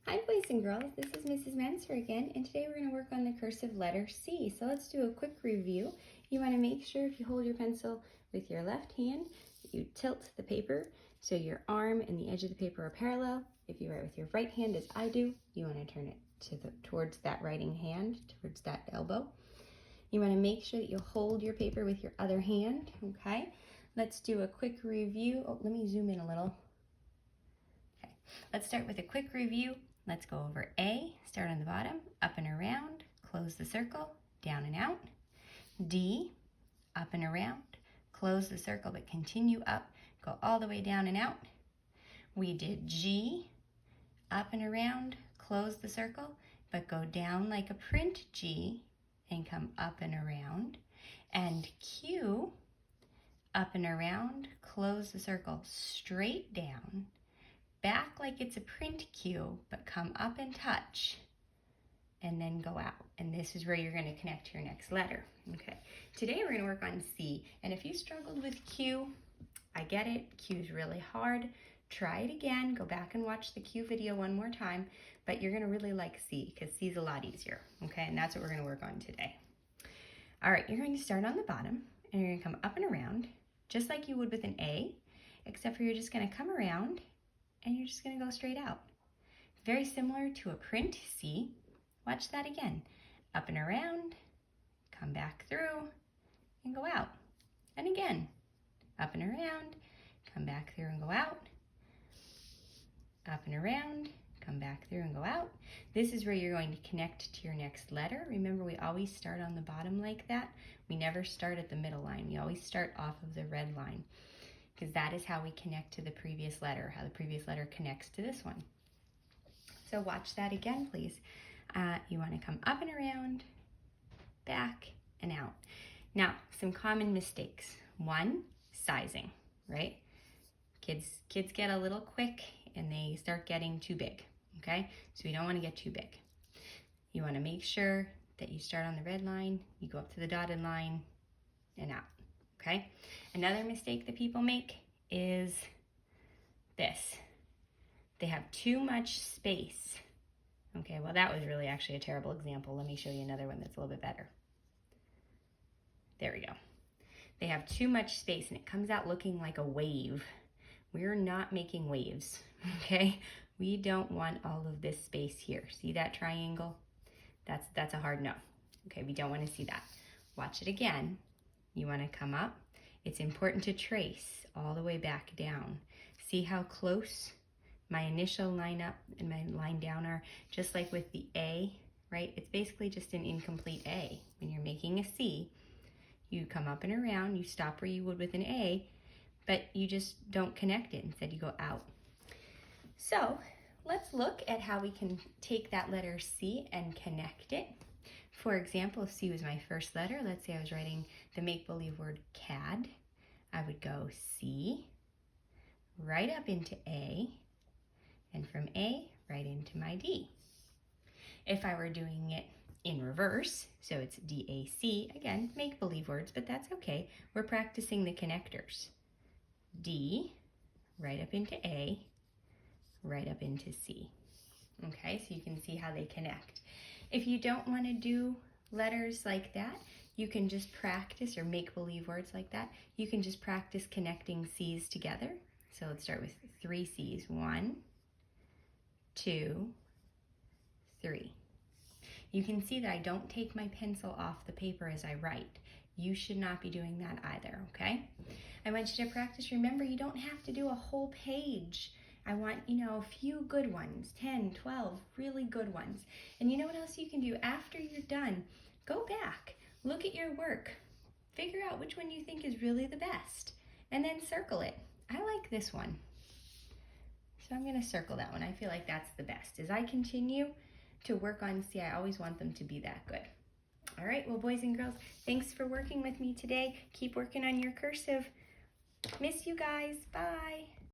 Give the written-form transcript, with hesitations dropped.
Hi boys and girls, this is Mrs. Mencer again, and today we're going to work on the cursive letter C. So let's do a quick review. You want to make sure if you hold your pencil with your left hand, that you tilt the paper so your arm and the edge of the paper are parallel. If you write with your right hand as I do, you want to turn it towards that writing hand, towards that elbow. You want to make sure that you hold your paper with your other hand, okay? Let's do a quick review. Oh, let me zoom in a little. Okay, let's start with a quick review. Let's go over A, start on the bottom, up and around, close the circle, down and out. D, up and around, close the circle, but continue up, go all the way down and out. We did G, up and around, close the circle, but go down like a print G and come up and around. And Q, up and around, close the circle, straight down, back like it's a print Q, but come up and touch, and then go out. And this is where you're going to connect your next letter. Okay, today we're going to work on C. And if you struggled with Q, I get it. Q is really hard. Try it again. Go back and watch the Q video one more time. But you're going to really like C because C is a lot easier. Okay, and that's what we're going to work on today. All right, you're going to start on the bottom, and you're going to come up and around, just like you would with an A, except for you're just going to come around, and you're just going to go straight out. Very similar to a print C. Watch that again. Up and around, come back through, and go out. And again, up and around, come back through and go out. Up and around, come back through and go out. This is where you're going to connect to your next letter. Remember, we always start on the bottom like that. We never start at the middle line. We always start off of the red line, because that is how we connect to the previous letter, how the previous letter connects to this one. So watch that again, please. You want to come up and around, back and out. Now, some common mistakes. One, sizing, right? Kids get a little quick and they start getting too big, okay? So we don't want to get too big. You want to make sure that you start on the red line, you go up to the dotted line and out. Okay. Another mistake that people make is this. They have too much space. Okay, well that was really actually a terrible example. Let me show you another one that's a little bit better. There we go. They have too much space and it comes out looking like a wave. We're not making waves, okay? We don't want all of this space here. See that triangle? That's a hard no. Okay, we don't want to see that. Watch it again. You want to come up. It's important to trace all the way back down. See how close my initial line up and my line down are, just like with the A, right? It's basically just an incomplete A. When you're making a C, you come up and around, you stop where you would with an A, but you just don't connect it. Instead, you go out. So let's look at how we can take that letter C and connect it. For example, if C was my first letter, let's say I was writing the make-believe word CAD, I would go C, right up into A, and from A, right into my D. If I were doing it in reverse, so it's DAC, again, make-believe words, but that's okay. We're practicing the connectors. D, right up into A, right up into C. Okay, so you can see how they connect. If you don't want to do letters like that, you can just practice, or make-believe words like that, you can just practice connecting C's together. So let's start with 3 C's. 1, 2, 3. You can see that I don't take my pencil off the paper as I write. You should not be doing that either, okay? I want you to practice. Remember, you don't have to do a whole page. I want, a few good ones, 10, 12, really good ones. And you know what else you can do? After you're done, go back, look at your work, figure out which one you think is really the best, and then circle it. I like this one, so I'm going to circle that one. I feel like that's the best. As I continue to work on C, I always want them to be that good. All right, well, boys and girls, thanks for working with me today. Keep working on your cursive. Miss you guys. Bye.